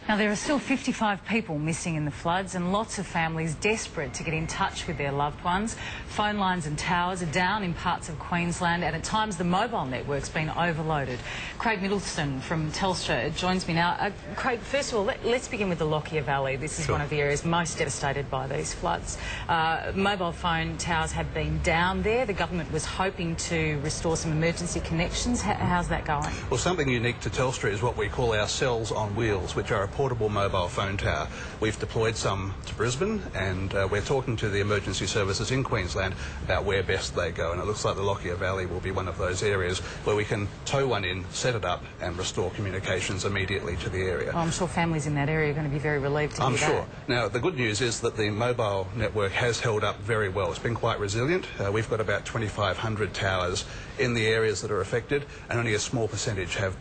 Now, there are still 55 people missing in the floods and lots of families desperate to get in touch with their loved ones. Phone lines and towers are down in parts of Queensland, and at times the mobile network's been overloaded. Craig Middleton from Telstra joins me now. Craig, first of all, let's begin with the Lockyer Valley. This is one of the areas most devastated by these floods. Mobile phone towers have been down there. The government was hoping to restore some emergency connections. How's that going? Well, something unique to Telstra is what we call our cells on wheels, which are a portable mobile phone tower. We've deployed some to Brisbane, and we're talking to the emergency services in Queensland about where best they go, and it looks like the Lockyer Valley will be one of those areas where we can tow one in, set it up and restore communications immediately to the area. Well, I'm sure families in that area are going to be very relieved to hear that. I'm sure. Now, the good news is that the mobile network has held up very well. It's been quite resilient. We've got about 2,500 towers in the areas that are affected, and only a small percentage have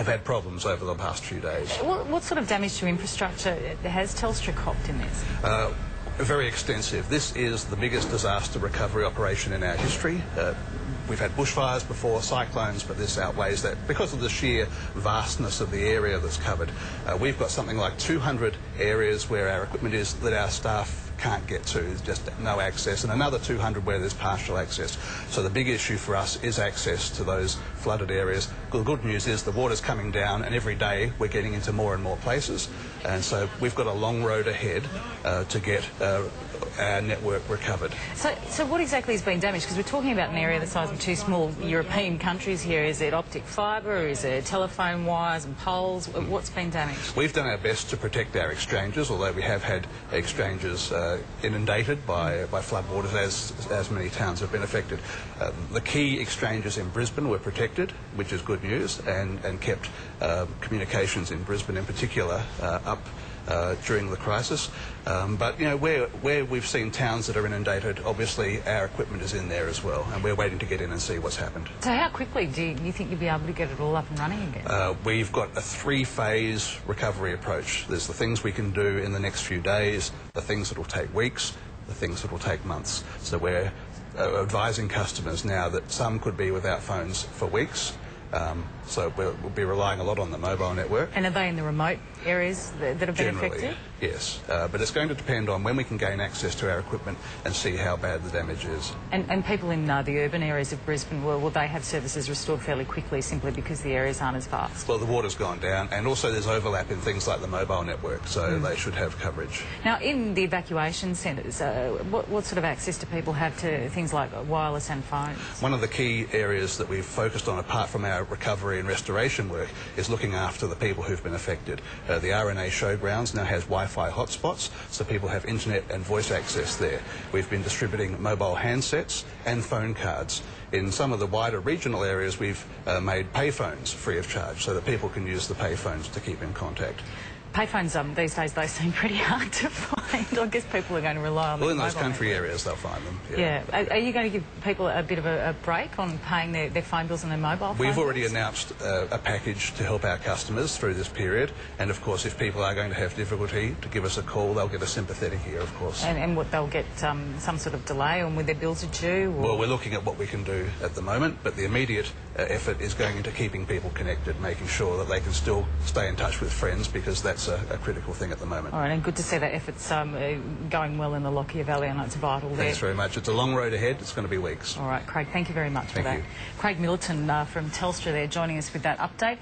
had problems over the past few days. What sort of damage to infrastructure has Telstra copped in this? Very extensive. This is the biggest disaster recovery operation in our history. We've had bushfires before, cyclones, but this outweighs that because of the sheer vastness of the area that's covered. We've got something like 200 areas where our equipment is that our staff can't get to. There's just no access, and another 200 where there's partial access. So the big issue for us is access to those flooded areas. The good news is the water's coming down, and every day we're getting into more and more places, and so we've got a long road ahead to get our network recovered. So what exactly has been damaged? Because we're talking about an area the size of two small European countries here. Is it optic fibre? Is it telephone wires and poles? What's been damaged? We've done our best to protect our exchanges, although we have had exchanges inundated by floodwaters, as many towns have been affected. The key exchanges in Brisbane were protected, which is good news, and kept communications in Brisbane in particular up during the crisis. But, you know, where we've seen towns that are inundated, obviously our equipment is in there as well, and we're waiting to get in and see what's happened. So how quickly do you think you'll be able to get it all up and running again? We've got a three-phase recovery approach. There's the things we can do in the next few days, the things that will take weeks, the things that will take months. So we're advising customers now that some could be without phones for weeks. So we'll be relying a lot on the mobile network. And are they in the remote areas that have been affected? Yes, but it's going to depend on when we can gain access to our equipment and see how bad the damage is. And people in the urban areas of Brisbane, will they have services restored fairly quickly simply because the areas aren't as vast? Well, the water's gone down, and also there's overlap in things like the mobile network, so they should have coverage. Now, in the evacuation centres, what sort of access do people have to things like wireless and phones? One of the key areas that we've focused on, apart from our recovery and restoration work, is looking after the people who've been affected. The RNA Showgrounds now has Wi-Fi hotspots, so people have internet and voice access there. We've been distributing mobile handsets and phone cards. In some of the wider regional areas, we've made payphones free of charge so that people can use the payphones to keep in contact. Payphones these days, they seem pretty hard to find. I guess people are going to rely on them. Well, in those country areas, they'll find them. Yeah. Are you going to give people a bit of a break on paying their phone bills and their mobile phones? We've already announced a package to help our customers through this period, and of course, if people are going to have difficulty, to give us a call, they'll get a sympathetic ear, of course. And what, they'll get some sort of delay on when their bills are due? Or? Well, we're looking at what we can do at the moment, but the immediate effort is going into keeping people connected, making sure that they can still stay in touch with friends, because that's a critical thing at the moment. All right, and good to see that effort's going well in the Lockyer Valley. I know it's vital there. Thanks very much. It's a long road ahead. It's going to be weeks. All right, Craig, thank you very much for that. Thank you. Craig Middleton from Telstra there joining us with that update.